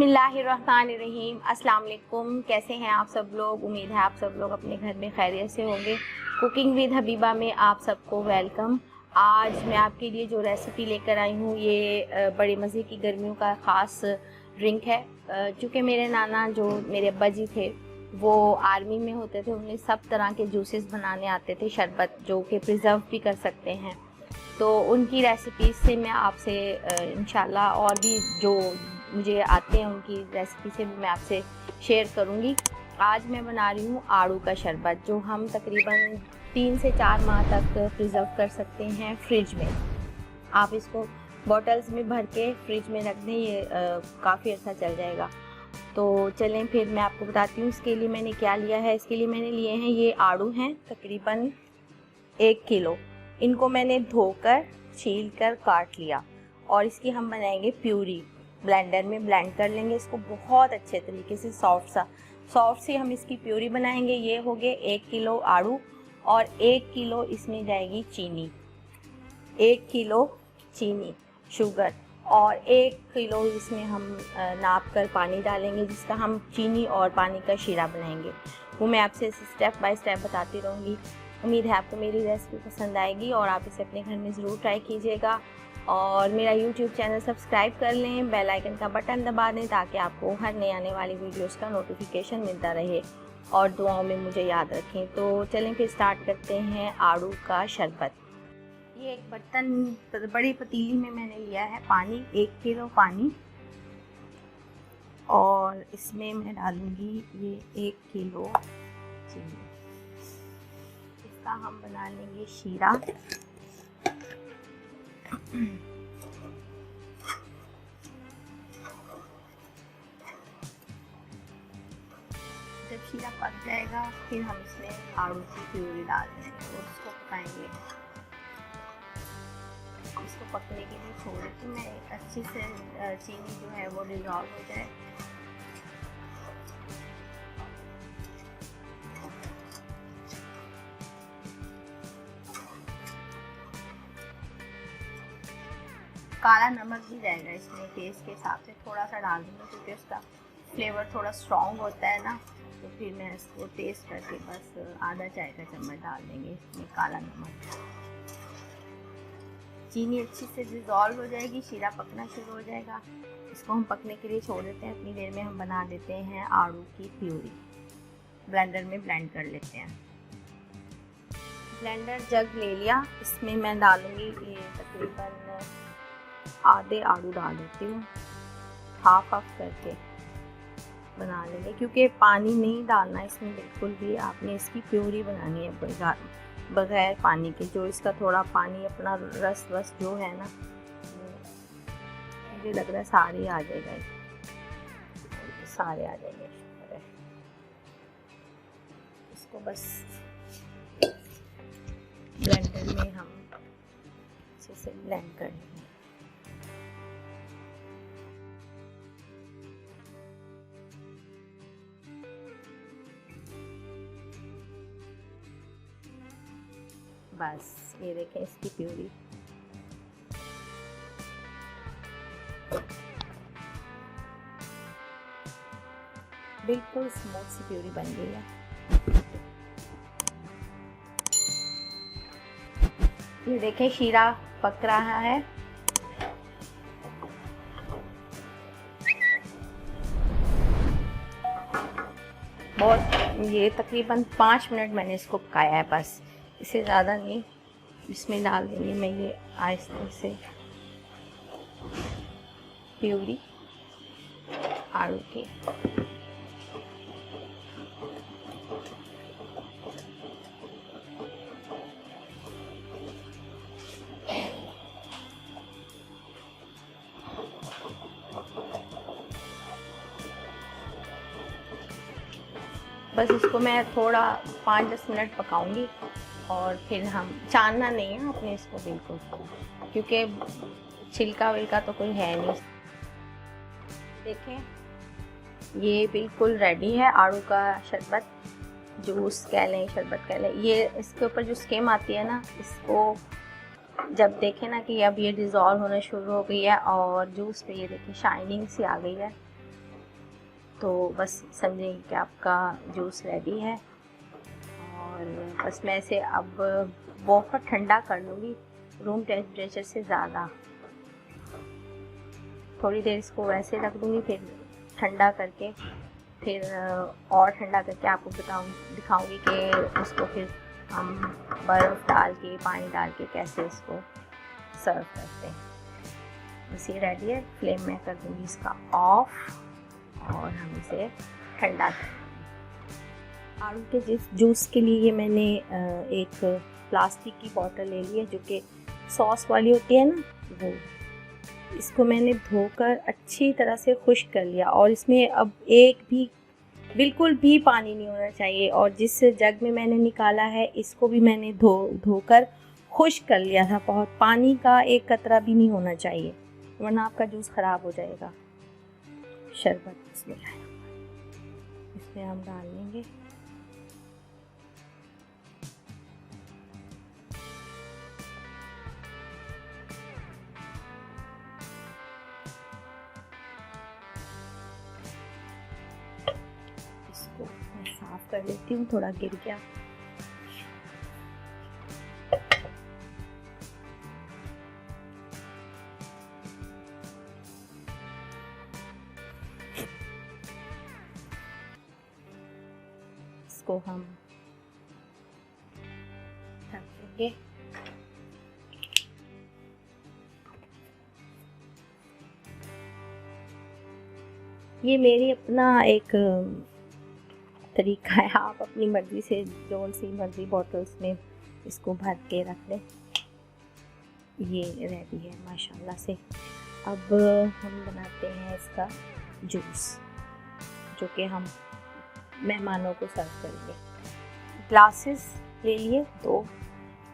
बिस्मिल्लाहिर्रहमानिर्रहीम। अस्सलाम वालेकुम। कैसे हैं आप सब लोग? उम्मीद है आप सब लोग अपने घर में खैरियत से होंगे। कुकिंग विद हबीबा में आप सबको वेलकम। आज मैं आपके लिए जो रेसिपी लेकर आई हूँ ये बड़े मज़े की गर्मियों का ख़ास ड्रिंक है। चूँकि मेरे नाना जो मेरे अब्बा जी थे वो आर्मी में होते थे, उन्हें सब तरह के जूसेस बनाने आते थे, शरबत जो कि प्रिजर्व भी कर सकते हैं। तो उनकी रेसिपीज़ से मैं आपसे इंशाल्लाह और भी जो मुझे आते हैं उनकी रेसिपी से भी मैं आपसे शेयर करूंगी। आज मैं बना रही हूँ आड़ू का शरबत, जो हम तकरीबन 3 से 4 माह तक प्रिजर्व कर सकते हैं फ्रिज में। आप इसको बॉटल्स में भर के फ्रिज में रख दें, ये काफ़ी अच्छा चल जाएगा। तो चलें फिर मैं आपको बताती हूँ इसके लिए मैंने क्या लिया है। इसके लिए मैंने लिए हैं ये आड़ू हैं तकरीबन 1 किलो। इनको मैंने धोकर छील कर काट लिया और इसकी हम बनाएंगे प्यूरी। ब्लेंडर में ब्लेंड कर लेंगे इसको बहुत अच्छे तरीके से, सॉफ्ट सी हम इसकी प्यूरी बनाएंगे। ये हो गए 1 किलो आड़ू और 1 किलो इसमें जाएगी चीनी, 1 किलो चीनी शुगर, और 1 किलो इसमें हम नाप कर पानी डालेंगे, जिसका हम चीनी और पानी का शीरा बनाएंगे। वो मैं आपसे स्टेप बाय स्टेप बताती रहूँगी। उम्मीद है आपको मेरी रेसिपी पसंद आएगी और आप इसे अपने घर में ज़रूर ट्राई कीजिएगा। और मेरा YouTube चैनल सब्सक्राइब कर लें, बेल आइकन का बटन दबा दें ताकि आपको हर नई आने वाली वीडियोस का नोटिफिकेशन मिलता रहे, और दुआओं में मुझे याद रखें। तो चलें फिर स्टार्ट करते हैं आड़ू का शरबत। ये एक बर्तन, बड़ी पतीली में मैंने लिया है पानी, 1 किलो पानी, और इसमें मैं डालूँगी ये 1 किलो चीनी। इसका हम बना लेंगे शीरा। जब शीरा पक जाएगा फिर हम इसमें आड़ू की प्यूरी डाल देंगे और उसको पकाएंगे। इसको पकने के लिए छोड़ देती हूँ मैं, अच्छे से चीनी जो है वो डिज़ोल्व हो जाए। काला नमक भी जाएगा इसमें, टेस्ट के हिसाब से थोड़ा सा डाल दूँगी क्योंकि उसका फ्लेवर थोड़ा स्ट्रॉन्ग होता है ना। तो फिर मैं इसको टेस्ट करके बस आधा चाय का चम्मच डाल देंगे इसमें काला नमक। चीनी अच्छी से डिज़ोल्व हो जाएगी, शीरा पकना शुरू हो जाएगा। इसको हम पकने के लिए छोड़ देते हैं। इतनी देर में हम बना देते हैं आड़ू की प्यूरी। ब्लेंडर में ब्लेंड कर लेते हैं। ब्लेंडर जग ले लिया, इसमें मैं डालूँगी ये तकरीबन आधे आड़ू डाल देती हूँ, हाफ करके बना लेंगे क्योंकि पानी नहीं डालना इसमें बिल्कुल भी। आपने इसकी प्यूरी बनानी है बगैर पानी के। जो इसका थोड़ा पानी अपना रस जो है ना, मुझे लग रहा है सारे आ जाएंगे। इसको बस ब्लेंडर में हम अच्छे से ब्लेंड कर लेंगे। बस ये देखें इसकी प्यूरी बिल्कुल स्मूथ सी प्यूरी बन गई है। ये देखें शीरा पक रहा है। बहुत, ये तकरीबन 5 मिनट मैंने इसको पकाया है, बस इससे ज़्यादा नहीं। इसमें डाल देंगे मैं ये आहिस्ते से प्यूरी आड़ू की। बस इसको मैं थोड़ा 5-10 मिनट पकाऊंगी और फिर हम, छानना नहीं है आपने इसको बिल्कुल, क्योंकि छिलका विलका तो कोई है नहीं। देखें ये बिल्कुल रेडी है आड़ू का शरबत, जूस कह लें, शरबत कह लें। ये इसके ऊपर जो स्किम आती है ना, इसको जब देखें ना कि अब ये डिज़ोल्व होना शुरू हो गई है और जूस पे ये देखें शाइनिंग सी आ गई है, तो बस समझेंगे कि आपका जूस रेडी है। और बस मैं इसे अब बहुत ठंडा कर लूँगी, रूम टेम्परेचर से ज़्यादा। थोड़ी देर इसको वैसे रख दूँगी, फिर ठंडा करके फिर और ठंडा करके आपको दिखाऊंगी कि उसको फिर हम बर्फ़ डाल के, पानी डाल के कैसे इसको सर्व करते हैं। बस ये रेडी है। फ्लेम में कर दूँगी इसका ऑफ और हम इसे ठंडा करेंगे। आड़ू के जूस के लिए मैंने एक प्लास्टिक की बोतल ले ली है, जो कि सॉस वाली होती है ना, वो। इसको मैंने धोकर अच्छी तरह से खुश्क कर लिया और इसमें अब बिल्कुल भी पानी नहीं होना चाहिए। और जिस जग में मैंने निकाला है इसको भी मैंने धोकर खुश्क कर लिया था। बहुत पानी का एक कतरा भी नहीं होना चाहिए, वरना आपका जूस ख़राब हो जाएगा। शरबत इसमें हम डाल लेंगे। इसको मैं साफ कर लेती हूँ, थोड़ा गिर गया। इसको हम ढक देंगे। ये मेरी अपना एक तरीका है, आप अपनी मर्ज़ी से जो सी मर्ज़ी बॉटल्स में इसको भर के रख लें। ये रेडी है माशाल्लाह से। अब हम बनाते हैं इसका जूस, जो कि हम मेहमानों को सर्व करेंगे। ग्लासेस ले लिए 2,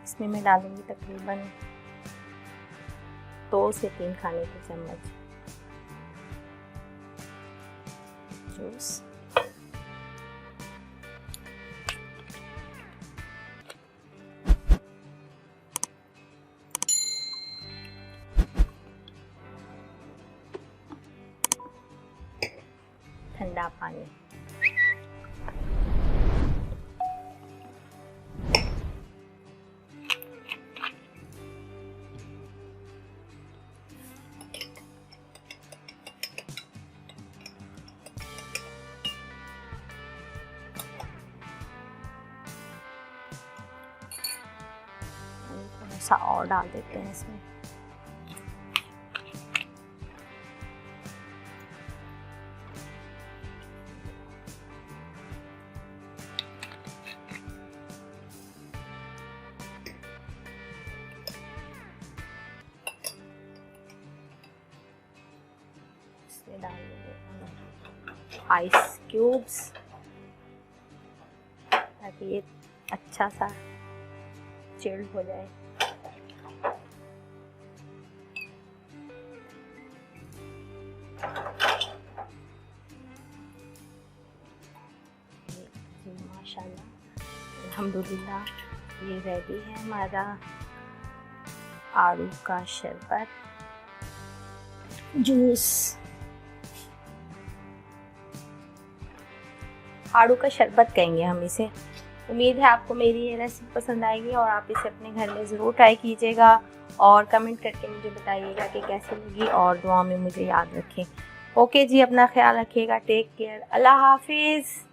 इसमें मैं डालूँगी तकरीबन 2 से 3 खाने के चम्मच जूस। ठंडा पानी। थोड़ा सा और डाल देते हैं इसमें। डाल देंगे आइस क्यूब्स, ताकि ये अच्छा सा चिल्ड हो जाए। माशाल्लाह अल्हम्दुलिल्लाह, ये रेडी है हमारा आड़ू का शरबत जूस। आड़ू का शरबत कहेंगे हम इसे। उम्मीद है आपको मेरी ये रेसिपी पसंद आएगी और आप इसे अपने घर में ज़रूर ट्राई कीजिएगा और कमेंट करके मुझे बताइएगा कि कैसी लगी, और दुआ में मुझे याद रखें। ओके जी, अपना ख्याल रखिएगा। Take care. अल्लाह हाफिज़।